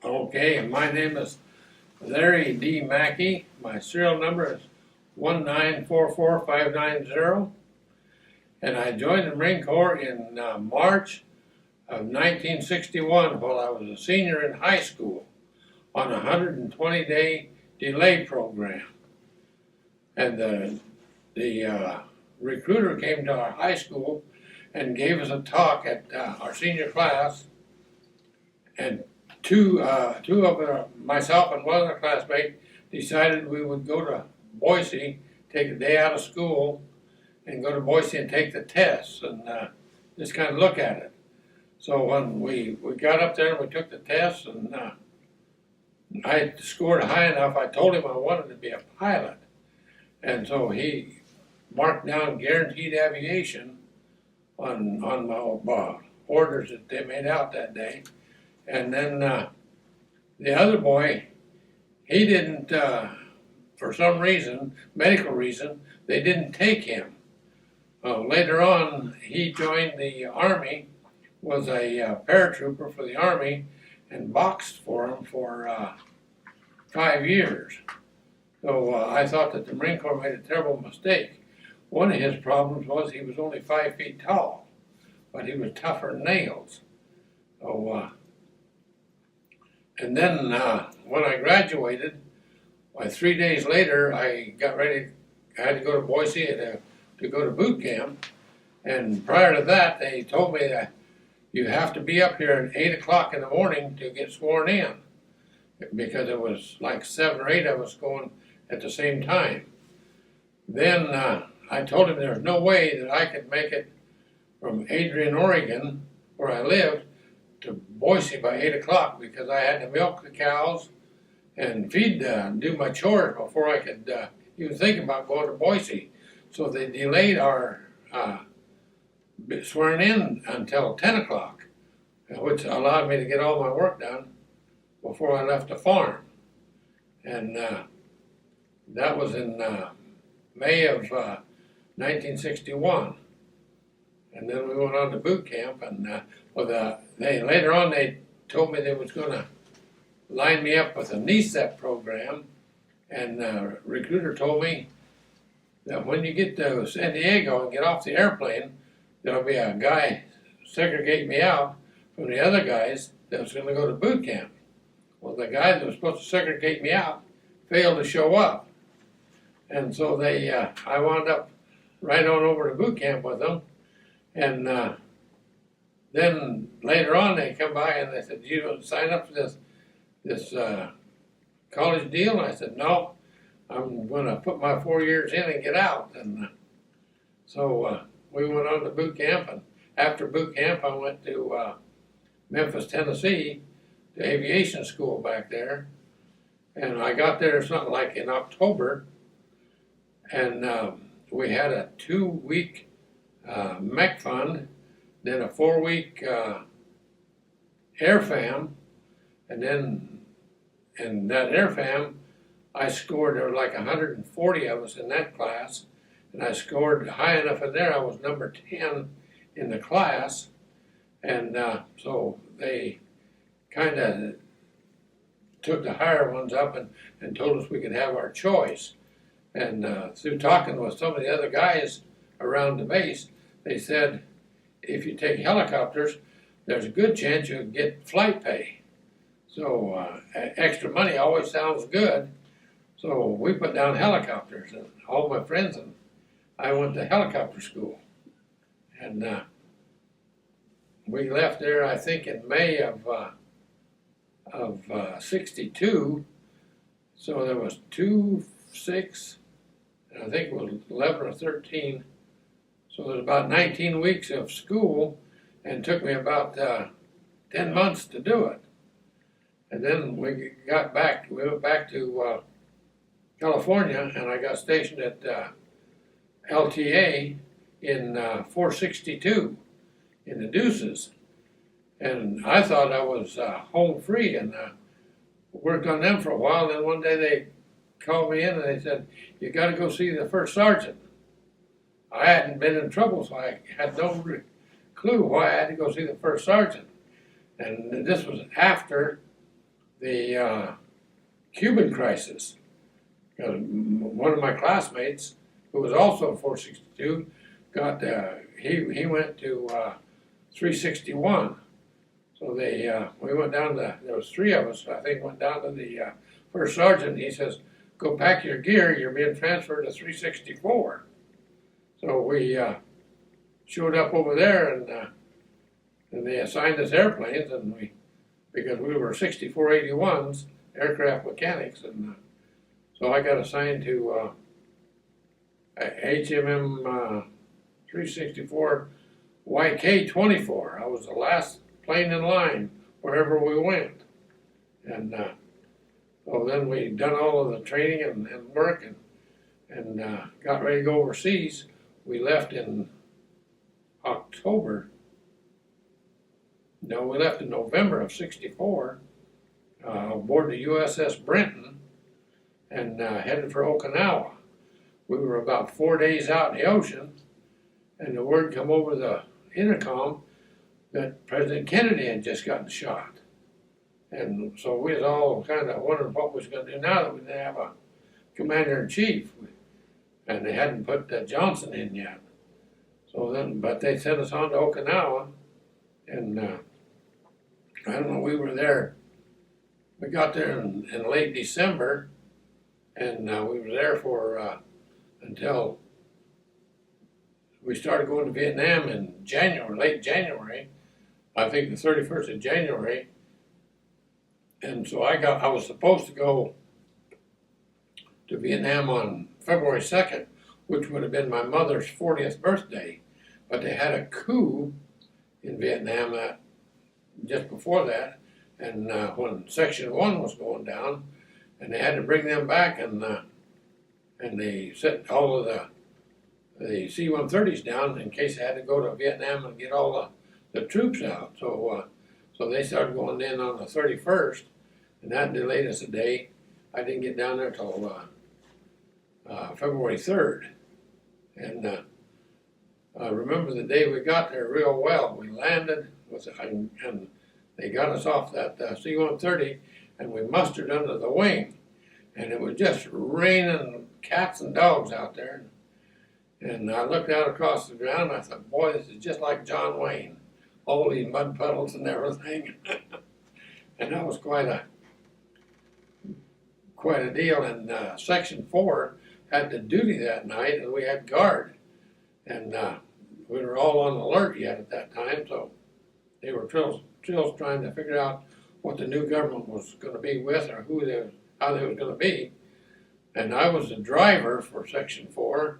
Okay, and my name is Larry D. Mackey. My serial number is 1944590. And I joined the Marine Corps in March of 1961 while I was a senior in high school on a 120-day delay program. And the recruiter came to our high school and gave us a talk at our senior class, and two of myself and one other classmate decided we would go to Boise, take a day out of school, and go to Boise and take the tests and just kind of look at it. So when we got up there and we took the tests, and I scored high enough, I told him I wanted to be a pilot. And so he marked down guaranteed aviation on my orders that they made out that day. And then the other boy, he didn't, for some reason, medical reason, they didn't take him. Later on, he joined the Army, was a paratrooper for the Army, and boxed for him for 5 years. So I thought that the Marine Corps made a terrible mistake. One of his problems was he was only 5 feet tall, but he was tougher than nails. So, and then when I graduated, 3 days later, I got ready. I had to go to Boise to go to boot camp. And prior to that, they told me that you have to be up here at 8 o'clock in the morning to get sworn in, because it was like 7 or 8 of us going at the same time. Then I told him there was no way that I could make it from Adrian, Oregon, where I lived, to Boise by 8 o'clock, because I had to milk the cows and feed, do my chores before I could even think about going to Boise. So they delayed our swearing in until 10 o'clock, which allowed me to get all my work done before I left the farm. And that was in May of 1961. And then we went on to boot camp, and later on they told me they was going to line me up with a NESEP program, and the recruiter told me that when you get to San Diego and get off the airplane, there'll be a guy segregate me out from the other guys that was going to go to boot camp. Well, the guy that was supposed to segregate me out failed to show up. And so I wound up right on over to boot camp with them. And then later on they come by and they said, "You don't sign up for this college deal?" And I said, "No, I'm going to put my 4 years in and get out." And so we went on to boot camp. And after boot camp, I went to Memphis, Tennessee, to aviation school back there. And I got there something like in October. And we had a 2-week mech fund, then a 4-week air fam, and then in that air fam, I scored, there were like 140 of us in that class, and I scored high enough in there. I was number 10 in the class, and so they kind of took the higher ones up and told us we could have our choice. And through talking with some of the other guys around the base, they said, if you take helicopters, there's a good chance you'll get flight pay. So extra money always sounds good. So we put down helicopters, and all my friends and I went to helicopter school. And we left there, I think, in May of 62. So there was 2, 6, and I think it was 11 or 13. So there was about 19 weeks of school, and it took me about 10 months to do it. And then we went back to California, and I got stationed at LTA in 462 in the Deuces. And I thought I was home free, and worked on them for a while. And then one day they called me in and they said, "You got to go see the first sergeant." I hadn't been in trouble, so I had no clue why I had to go see the first sergeant. And this was after the Cuban crisis. One of my classmates, who was also 462, got he went to 361. So we went down to, there was three of us, I think, went down to the first sergeant. He says, "Go pack your gear, you're being transferred to 364. So we showed up over there, and they assigned us airplanes, and because we were 6481s, aircraft mechanics, and so I got assigned to HMM 364 YK-24. I was the last plane in line wherever we went, and so then we done all of the training and work, and got ready to go overseas. We left in we left in November of '64 aboard the USS Brenton, and headed for Okinawa. We were about 4 days out in the ocean, and the word come over the intercom that President Kennedy had just gotten shot. And so we was all kind of wondering what we was going to do now that we didn't have a commander-in-chief, and they hadn't put Johnson in yet. So then, but they sent us on to Okinawa, and I don't know, we were there. We got there in late December, and we were there for until we started going to Vietnam in January, late January, I think the 31st of January. And so I was supposed to go to Vietnam on February 2nd, which would have been my mother's 40th birthday. But they had a coup in Vietnam just before that, and when Section 1 was going down, and they had to bring them back, and they set all of the C-130s down in case they had to go to Vietnam and get all the troops out. So they started going in on the 31st, and that delayed us a day. I didn't get down there till February 3rd. And I remember the day we got there real well. We landed, and they got us off that C-130, and we mustered under the wing. And it was just raining cats and dogs out there. And I looked out across the ground, and I thought, boy, this is just like John Wayne. All these mud puddles and everything. And that was quite a deal. And Section 4 had the duty that night, and we had guard. And we were all on alert yet at that time, so they were still trying to figure out what the new government was going to be with, or how they was going to be. And I was the driver for Section 4,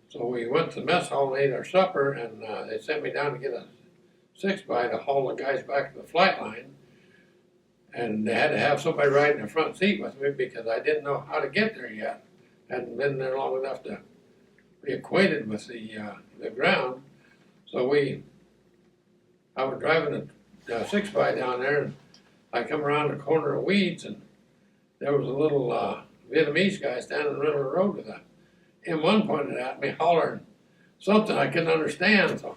so we went to the mess hall and ate our supper, and they sent me down to get a 6x to haul the guys back to the flight line. And they had to have somebody ride in the front seat with me because I didn't know how to get there yet. Hadn't been there long enough to be acquainted with the ground. So I was driving a 6x down there, and I come around the corner of weeds, and there was a little Vietnamese guy standing in the middle of the road with a M1 pointed at me, hollering something I couldn't understand. So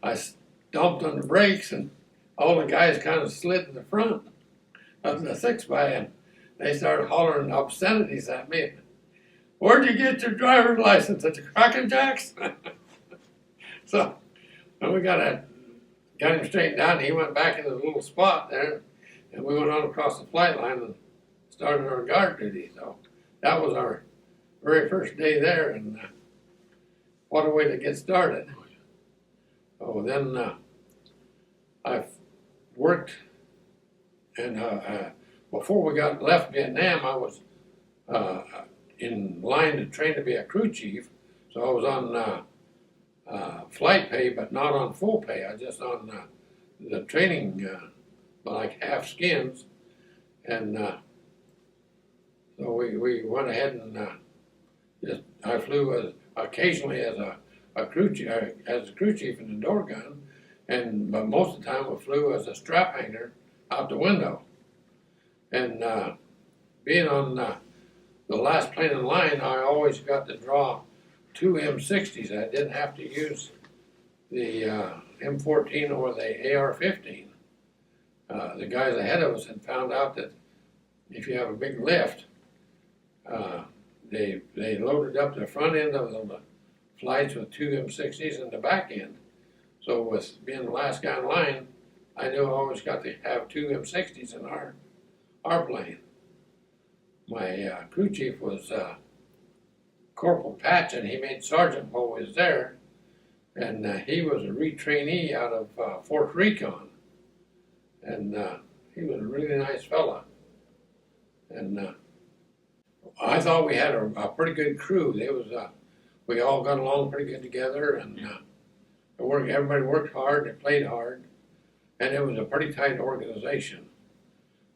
I stomped on the brakes, and all the guys kind of slid to the front of the 6x, and they started hollering obscenities at me. "Where'd you get your driver's license? At the Cracker Jacks?" So when we got him straightened out, and he went back in the little spot there, and we went on across the flight line and started our guard duty. So that was our very first day there, and what a way to get started. So then I worked, and before we left Vietnam, I was in line to train to be a crew chief. So I was on flight pay, but not on full pay. I was just on the training, like half skins, and so we went ahead and I flew occasionally as a crew chief in the door gun, but most of the time I flew as a strap hanger out the window. And being on the last plane in line, I always got to draw 2 M60s. I didn't have to use the M14 or the AR-15. the guys ahead of us had found out that if you have a big lift, they loaded up the front end of the flights with two M60s and the back end. So with being the last guy in line, I knew I always got to have two M60s in our plane. My crew chief was Corporal Patch, and he made sergeant while we was there, and he was a retrainee out of Fort Recon, and he was a really nice fella. And I thought we had a pretty good crew. We all got along pretty good together, and everybody worked hard, they played hard, and it was a pretty tight organization.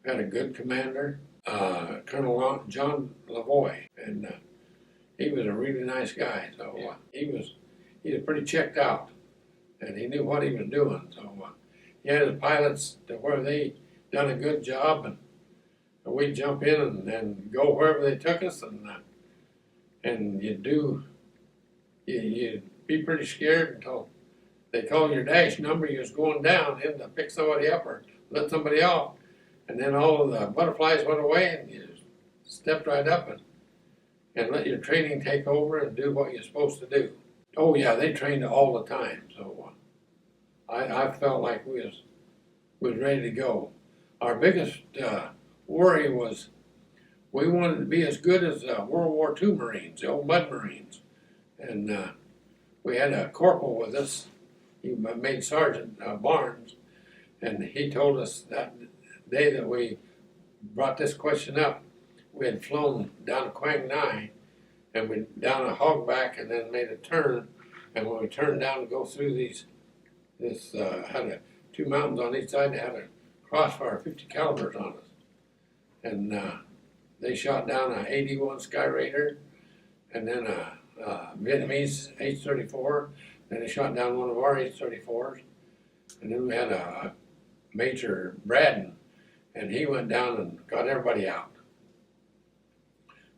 We had a good commander, Colonel John Lavoie, and he was a really nice guy. So he was pretty checked out, and he knew what he was doing. So he had his pilots to where they done a good job, and we'd jump in and go wherever they took us, and you'd be pretty scared until they called your dash number. You was going down in to pick somebody up or let somebody off, and then all of the butterflies went away, and you stepped right up and let your training take over and do what you're supposed to do. Oh yeah, they trained all the time, so I felt like we was ready to go. Our biggest worry was we wanted to be as good as World War II Marines, the old Mud Marines, and we had a corporal with us. He made Sergeant Barnes, and he told us that day that we brought this question up, we had flown down to Quang Ngai, and we down a hogback and then made a turn, and when we turned down to go through this had two mountains on each side, they had a crossfire 50 calibers on us, and they shot down a 81 Sky Raider, and then a Vietnamese H-34. Then they shot down one of our H-34s, and then we had a Major Braden, and he went down and got everybody out.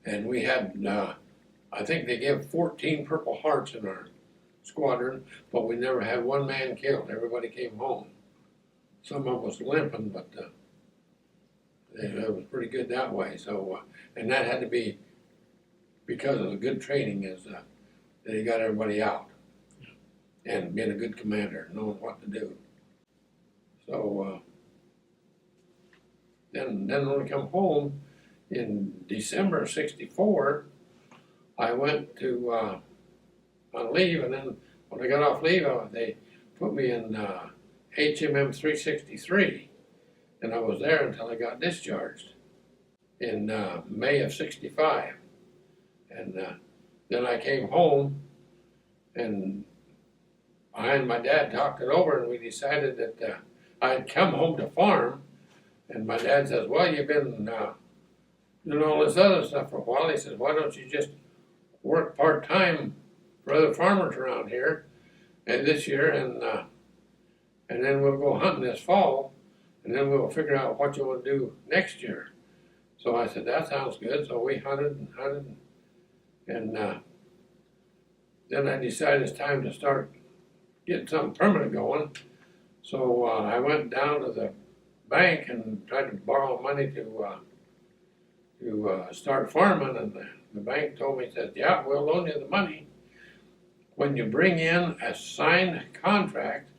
And we had, I think they gave 14 Purple Hearts in our squadron, but we never had one man killed. Everybody came home. Some of us limping, but it was pretty good that way. So, and that had to be because of the good training that he got everybody out, and being a good commander, knowing what to do. So then when we come home in December of '64, I went to on leave, and then when I got off leave, they put me in HMM 363, and I was there until I got discharged in May of '65, and then I came home, and I and my dad talked it over, and we decided that I'd come home to farm, and my dad says, well, you've been doing all this other stuff for a while. He says, why don't you just work part-time for other farmers around here this year, and then we'll go hunting this fall, and then we'll figure out what you want to do next year. So I said, that sounds good. So we hunted, and then I decided it's time to start getting something permanent going. So I went down to the bank and tried to borrow money to start farming, and the bank told me, said, yeah, we'll loan you the money when you bring in a signed contract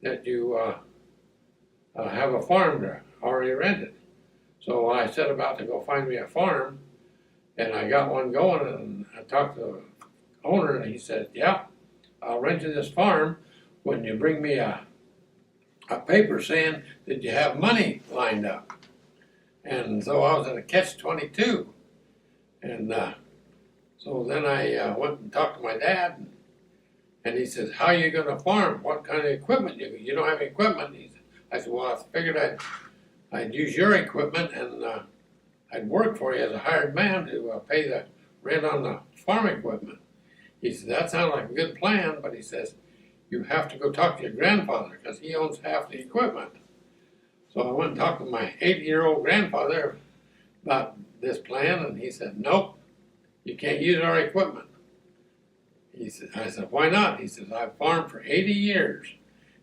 that you have a farm already rented. So I set about to go find me a farm, and I got one going, and I talked to the owner, and he said, yeah, I'll rent you this farm when you bring me a paper saying that you have money lined up. And so I was at a catch-22. And so then I went and talked to my dad, and he says, how are you going to farm? What kind of equipment? You don't have equipment? I said, well, I figured I'd use your equipment, and I'd work for you as a hired man to pay the rent on the farm equipment. He said, that sounds like a good plan, but he says, you have to go talk to your grandfather because he owns half the equipment. So I went and talked to my 80-year-old grandfather about this plan, and he said, nope, you can't use our equipment. I said, why not? He says, I've farmed for 80 years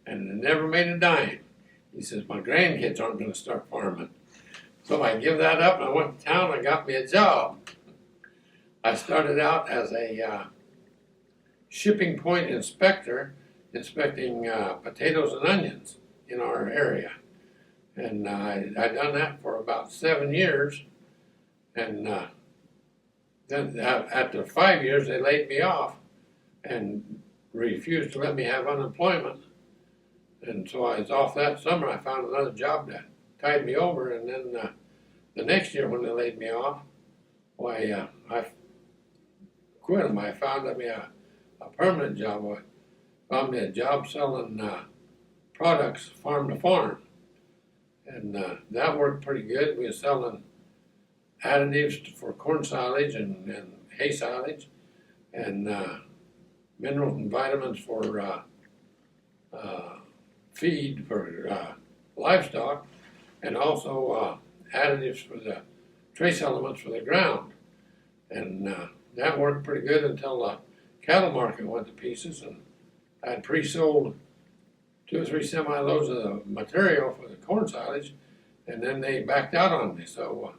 and never made a dime. He says, my grandkids aren't going to start farming. So I give that up, and I went to town and got me a job. I started out as a shipping point inspector, inspecting potatoes and onions in our area. And I done that for about 7 years. And then after 5 years, they laid me off and refused to let me have unemployment. And so I was off that summer. I found another job that tied me over. And then the next year when they laid me off, why, I quit them. I found me a permanent job. I found me a job selling products farm to farm. And that worked pretty good. We were selling additives for corn silage and hay silage, and minerals and vitamins for feed for livestock, and also additives for the trace elements for the ground. And that worked pretty good until the cattle market went to pieces, and I had pre-sold 2 or 3 semi-loads of the material for the corn silage, and then they backed out on me. So,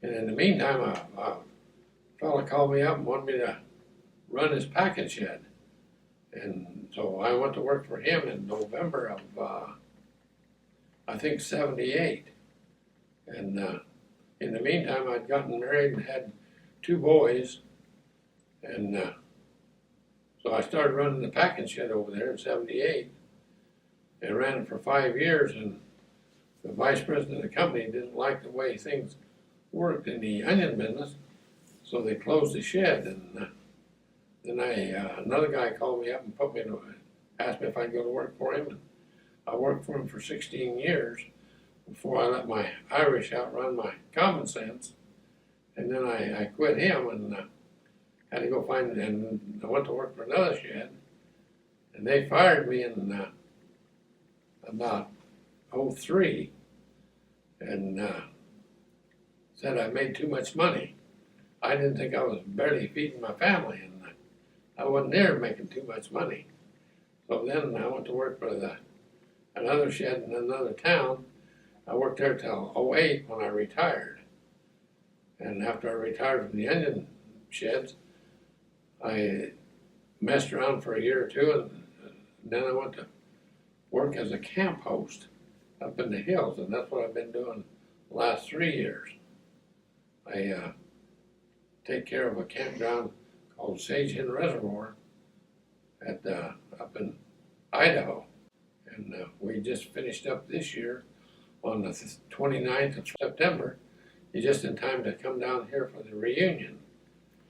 and in the meantime, a fella called me up and wanted me to run his packing shed. And so I went to work for him in November of, I think, 78. And in the meantime, I'd gotten married and had 2 boys. And so I started running the packing shed over there in 78. I ran it for 5 years, and the vice president of the company didn't like the way things worked in the onion business, so they closed the shed. And then another guy called me up and asked me if I'd go to work for him. And I worked for him for 16 years before I let my Irish outrun my common sense. And then I quit him and had to go and I went to work for another shed. And they fired me in about 03 and said I made too much money. I didn't think I was barely feeding my family, and I wasn't there making too much money. So then I went to work for another shed in another town. I worked there till 08 when I retired. And after I retired from the onion sheds, I messed around for a year or two, and then I went to work as a camp host up in the hills, and that's what I've been doing the last 3 years. I take care of a campground called Sage Hen Reservoir up in Idaho, and we just finished up this year on the 29th of September. You're just in time to come down here for the reunion.